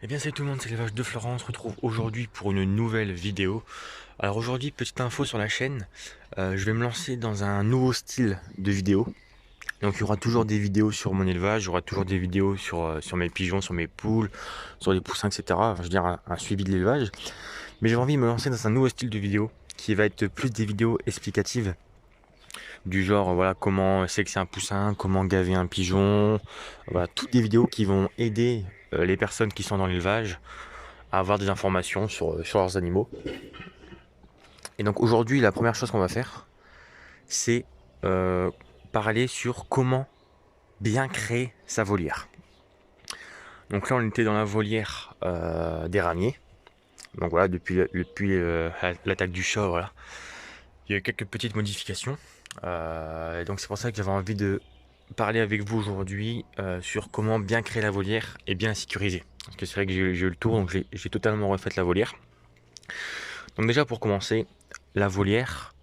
Eh bien salut tout le monde, c'est l'élevage de Florent, on se retrouve aujourd'hui pour une nouvelle vidéo. Alors aujourd'hui, petite info sur la chaîne, je vais me lancer dans un nouveau style de vidéo. Donc il y aura toujours des vidéos sur mon élevage, il y aura toujours des vidéos sur mes pigeons, sur mes poules, sur les poussins, etc. Enfin, je veux dire un suivi de l'élevage. Mais j'ai envie de me lancer dans un nouveau style de vidéo qui va être plus des vidéos explicatives. Du genre, voilà, comment c'est que c'est un poussin, comment gaver un pigeon. Voilà, toutes des vidéos qui vont aider les personnes qui sont dans l'élevage à avoir des informations sur leurs animaux. Et donc aujourd'hui, la première chose qu'on va faire, c'est parler sur comment bien créer sa volière. Donc là, on était dans la volière des ramiers. Donc voilà, depuis l'attaque du chat, voilà, il y a eu quelques petites modifications. Et donc c'est pour ça que j'avais envie de parler avec vous aujourd'hui sur comment bien créer la volière et bien la sécuriser. Parce que c'est vrai que j'ai eu le tour, donc j'ai totalement refait la volière. Donc déjà pour commencer, la volière,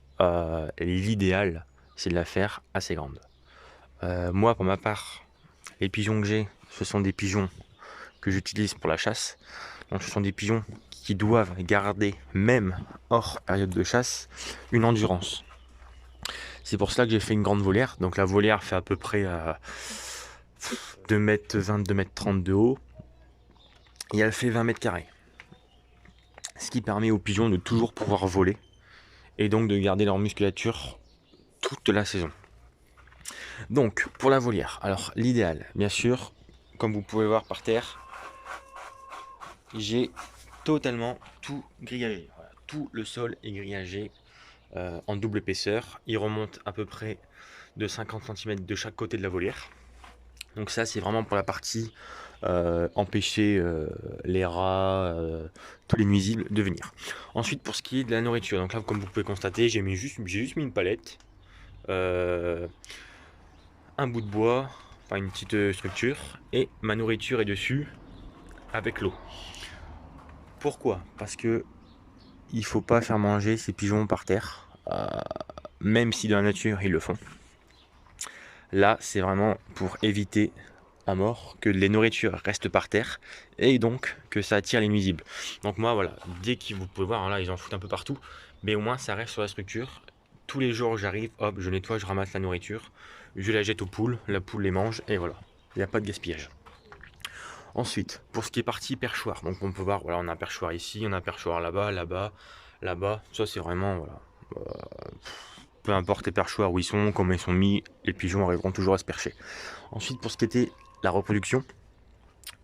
l'idéal, c'est de la faire assez grande. Moi, pour ma part, les pigeons que j'ai, ce sont des pigeons que j'utilise pour la chasse. Donc ce sont des pigeons qui doivent garder, même hors période de chasse, une endurance. C'est pour cela que j'ai fait une grande volière. Donc la volière fait à peu près 2,20 m, 2,30 m de haut. Et elle fait 20 m². Ce qui permet aux pigeons de toujours pouvoir voler. Et donc de garder leur musculature toute la saison. Donc pour la volière, alors l'idéal, bien sûr, comme vous pouvez voir par terre, j'ai totalement tout grillagé. Voilà, tout le sol est grillagé en double épaisseur. Il remonte à peu près de 50 cm de chaque côté de la volière. Donc ça c'est vraiment pour la partie empêcher les rats, tous les nuisibles de venir. Ensuite pour ce qui est de la nourriture, donc là comme vous pouvez constater, j'ai juste mis une palette, un bout de bois, enfin une petite structure, et ma nourriture est dessus avec l'eau. Pourquoi? Parce que il faut pas faire manger ces pigeons par terre, même si dans la nature ils le font. Là c'est vraiment pour éviter à mort que les nourritures restent par terre et donc que ça attire les nuisibles. Donc moi voilà, dès que vous pouvez voir, hein, là ils en foutent un peu partout, mais au moins ça reste sur la structure. Tous les jours j'arrive, hop, je nettoie, je ramasse la nourriture, je la jette aux poules, la poule les mange et voilà, il n'y a pas de gaspillage. Ensuite, pour ce qui est partie perchoir, donc on peut voir, voilà, on a un perchoir ici, on a un perchoir là-bas, là-bas, là-bas, ça c'est vraiment, voilà, peu importe les perchoirs où ils sont, comment ils sont mis, les pigeons arriveront toujours à se percher. Ensuite, pour ce qui était la reproduction,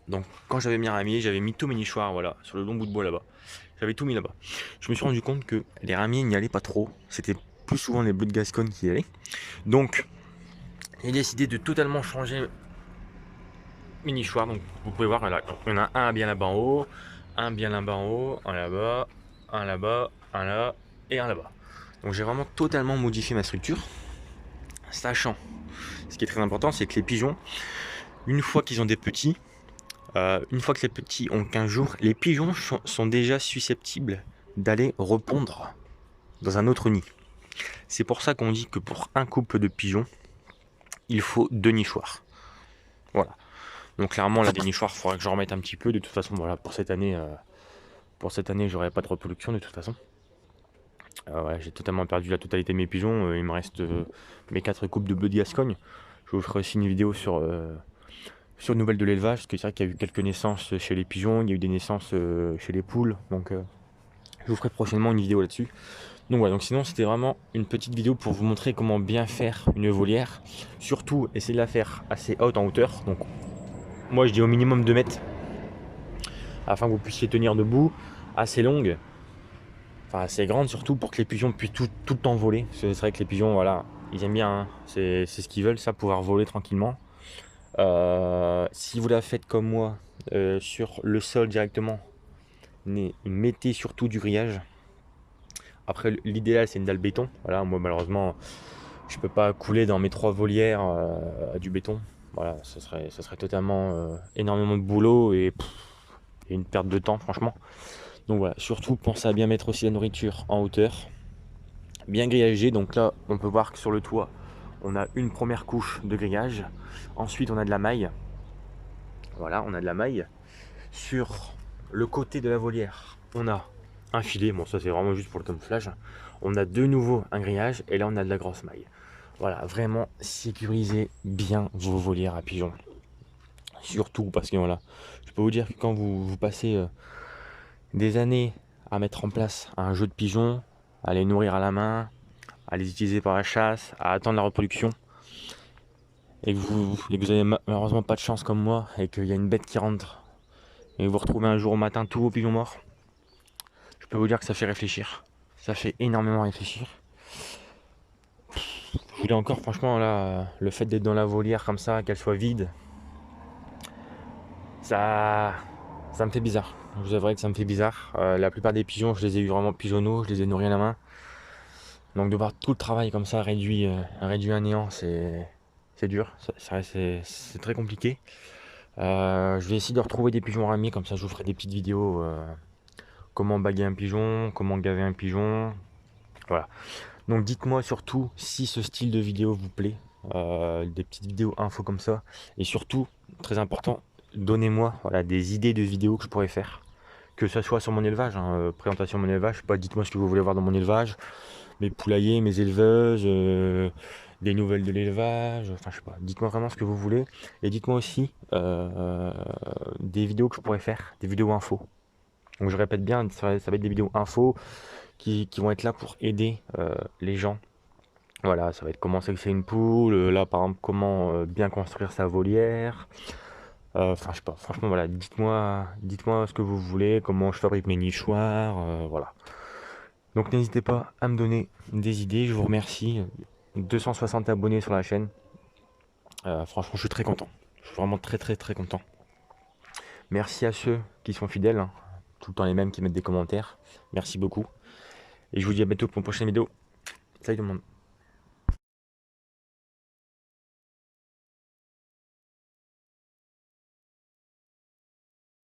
donc quand j'avais mis un ramier, j'avais mis tous mes nichoirs, voilà, sur le long bout de bois là-bas. J'avais tout mis là-bas. Je me suis rendu compte que les ramiers n'y allaient pas trop. C'était plus souvent les bleus de Gascogne qui y allaient. Donc j'ai décidé de totalement changer mes nichoirs. Donc vous pouvez voir, là, il y en a un bien là-bas en haut, un bien là-bas en haut, un là-bas, un là-bas, un là et un là-bas. Donc j'ai vraiment totalement modifié ma structure. Sachant, ce qui est très important, c'est que les pigeons, une fois qu'ils ont des petits, une fois que les petits ont 15 jours, les pigeons sont déjà susceptibles d'aller répondre dans un autre nid. C'est pour ça qu'on dit que pour un couple de pigeons, il faut 2 nichoirs. Voilà. Donc clairement là des nichoirs, il faudra que j'en remette un petit peu. De toute façon, voilà, pour cette année, j'aurai pas de reproduction de toute façon. Ouais, j'ai totalement perdu la totalité de mes pigeons. Il me reste mes 4 couples de bleu de Gascogne. Je vous ferai aussi une vidéo sur les nouvelles de l'élevage, parce que c'est vrai qu'il y a eu quelques naissances chez les pigeons, il y a eu des naissances chez les poules, donc je vous ferai prochainement une vidéo là-dessus. Donc voilà, donc sinon c'était vraiment une petite vidéo pour vous montrer comment bien faire une volière. Surtout, essayez de la faire assez haute en hauteur. Donc moi je dis au minimum 2 mètres, afin que vous puissiez tenir debout, assez longue, enfin assez grande surtout, pour que les pigeons puissent tout le temps voler. Parce que c'est vrai que les pigeons, voilà, ils aiment bien, hein, c'est ce qu'ils veulent, ça, pouvoir voler tranquillement. Si vous la faites comme moi, sur le sol directement, mettez surtout du grillage. Après l'idéal c'est une dalle béton. Voilà, moi malheureusement je peux pas couler dans mes 3 volières du béton. Voilà, ça serait totalement énormément de boulot et une perte de temps franchement. Donc voilà, surtout pensez à bien mettre aussi la nourriture en hauteur, bien grillagé. Donc là on peut voir que sur le toit on a une première couche de grillage, ensuite on a de la maille. Voilà, on a de la maille. Sur le côté de la volière, on a un filet, bon ça c'est vraiment juste pour le camouflage. On a de nouveau un grillage et là on a de la grosse maille. Voilà, vraiment sécurisez bien vos volières à pigeons. Surtout parce que voilà, je peux vous dire que quand vous passez des années à mettre en place un jeu de pigeons, à les nourrir à la main, à les utiliser par la chasse, à attendre la reproduction, et que vous avez malheureusement pas de chance comme moi, et qu'il y a une bête qui rentre, et que vous retrouvez un jour au matin tous vos pigeons morts, je peux vous dire que ça fait réfléchir. Ça fait énormément réfléchir. Je voulais encore, franchement, là, le fait d'être dans la volière comme ça, qu'elle soit vide, ça me fait bizarre. Je vous avouerai que ça me fait bizarre. La plupart des pigeons, je les ai eu vraiment pigeonneaux, je les ai nourris à la main. Donc de voir tout le travail comme ça réduit à néant, c'est dur, c'est très compliqué. Je vais essayer de retrouver des pigeons ramis, comme ça je vous ferai des petites vidéos. Comment baguer un pigeon, comment gaver un pigeon. Voilà. Donc dites-moi surtout si ce style de vidéo vous plaît. Des petites vidéos infos comme ça. Et surtout, très important, donnez-moi voilà, des idées de vidéos que je pourrais faire. Que ce soit sur mon élevage, hein, présentation de mon élevage, pas dites-moi ce que vous voulez voir dans mon élevage, mes poulaillers, mes éleveuses, des nouvelles de l'élevage, enfin je sais pas, dites-moi vraiment ce que vous voulez. Et dites-moi aussi des vidéos que je pourrais faire, des vidéos infos. Donc je répète bien, ça va être des vidéos infos qui vont être là pour aider les gens. Voilà, ça va être comment sélectionner une poule, là par exemple comment bien construire sa volière. Enfin je sais pas, franchement voilà, dites-moi ce que vous voulez, comment je fabrique mes nichoirs, voilà. Donc n'hésitez pas à me donner des idées, je vous remercie. 260 abonnés sur la chaîne. Franchement je suis très content. Je suis vraiment très très très content. Merci à ceux qui sont fidèles, hein, tout le temps les mêmes qui mettent des commentaires. Merci beaucoup. Et je vous dis à bientôt pour une prochaine vidéo. Salut tout le monde.